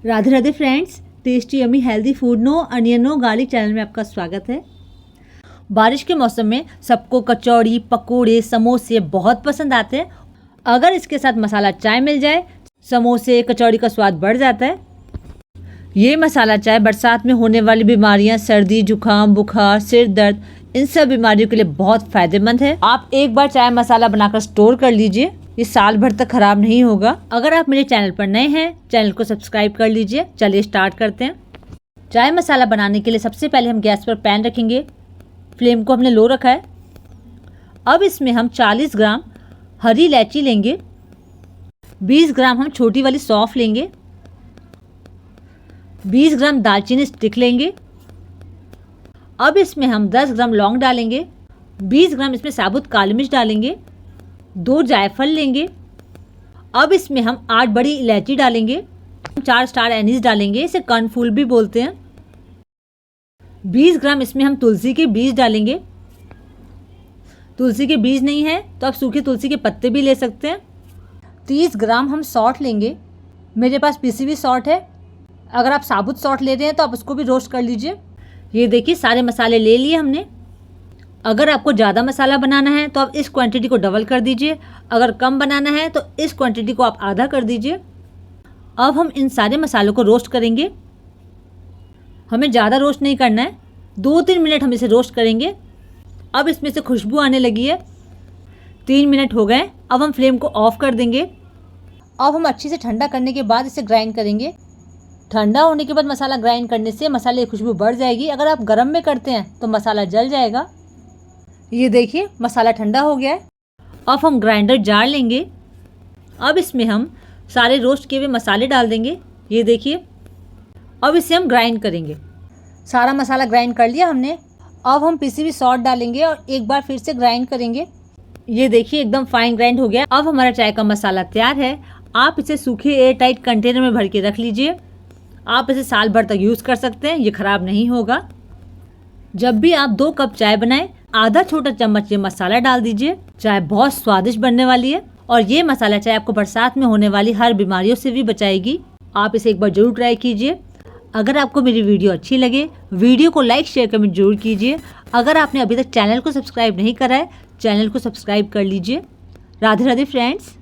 Radhe Radhe friends, tasty yummy healthy food no onion no garlic channel में आपका स्वागत है। बारिश के मौसम में सबको कचौड़ी, पकोड़े, समोसे बहुत पसंद आते हैं। अगर इसके साथ मसाला चाय मिल जाए, समोसे कचौड़ी का स्वाद बढ़ जाता है। ये मसाला चाय बरसात में होने वाली बीमारियां, सर्दी, जुकाम, बुखार, सिर दर्द, इन सब बीमारियों के लिए बहुत फायदेमंद है। आप एक बार चाय मसाला बनाकर स्टोर कर लीजिए, ये साल भर तक खराब नहीं होगा। अगर आप मेरे चैनल पर नए हैं, चैनल को सब्सक्राइब कर लीजिए। चलिए स्टार्ट करते हैं। चाय मसाला बनाने के लिए सबसे पहले हम गैस पर पैन रखेंगे। फ्लेम को हमने लो रखा है। अब इसमें हम 40 ग्राम हरी इलायची लेंगे, 20 ग्राम हम छोटी वाली सौंफ लेंगे, 20 ग्राम दालचीनी स्टिक लेंगे। अब इसमें हम 10 ग्राम लौंग डालेंगे, 20 ग्राम इसमें साबुत काली मिर्च डालेंगे, 2 जायफल लेंगे। अब इसमें हम 8 बड़ी इलायची डालेंगे, 4 स्टार एनीस डालेंगे, इसे कर्नफूल भी बोलते हैं। 20 ग्राम इसमें हम तुलसी के बीज डालेंगे। तुलसी के बीज नहीं है तो आप सूखे तुलसी के पत्ते भी ले सकते हैं। 30 ग्राम हम सौंठ लेंगे। मेरे पास पिसी हुई सौंठ है। अगर आप साबुत सौंठ ले रहे हैं तो आप उसको भी रोस्ट कर लीजिए। ये देखिए सारे मसाले ले लिए हमने। अगर आपको ज़्यादा मसाला बनाना है तो आप इस क्वांटिटी को डबल कर दीजिए। अगर कम बनाना है तो इस क्वांटिटी को आप आधा कर दीजिए। अब हम इन सारे मसालों को रोस्ट करेंगे। हमें ज़्यादा रोस्ट नहीं करना है, 2-3 मिनट हम इसे रोस्ट करेंगे। अब इसमें से खुशबू आने लगी है। 3 मिनट हो गए। अब हम फ्लेम को ऑफ कर देंगे। अब हम अच्छे से ठंडा करने के बाद इसे ग्राइंड करेंगे। ठंडा होने के बाद मसाला ग्राइंड करने से मसाले की खुशबू बढ़ जाएगी। अगर आप गर्म में करते हैं तो मसाला जल जाएगा। ये देखिए मसाला ठंडा हो गया है। अब हम ग्राइंडर जार लेंगे। अब इसमें हम सारे रोस्ट किए हुए मसाले डाल देंगे। ये देखिए, अब इसे हम ग्राइंड करेंगे। सारा मसाला ग्राइंड कर लिया हमने। अब हम पिसी हुई सौंठ डालेंगे और एक बार फिर से ग्राइंड करेंगे। ये देखिए एकदम फाइन ग्राइंड हो गया। अब हमारा चाय का मसाला तैयार है। आप इसे सूखे एयर टाइट कंटेनर में भर के रख लीजिए। आप इसे साल भर तक यूज़ कर सकते हैं, ये ख़राब नहीं होगा। जब भी आप 2 कप चाय बनाएं, आधा छोटा चम्मच ये मसाला डाल दीजिए। चाय बहुत स्वादिष्ट बनने वाली है और ये मसाला चाय आपको बरसात में होने वाली हर बीमारियों से भी बचाएगी। आप इसे एक बार जरूर ट्राई कीजिए। अगर आपको मेरी वीडियो अच्छी लगे, वीडियो को लाइक शेयर कमेंट जरूर कीजिए। अगर आपने अभी तक चैनल को सब्सक्राइब नहीं करा है, चैनल को सब्सक्राइब कर लीजिए। राधे राधे फ्रेंड्स।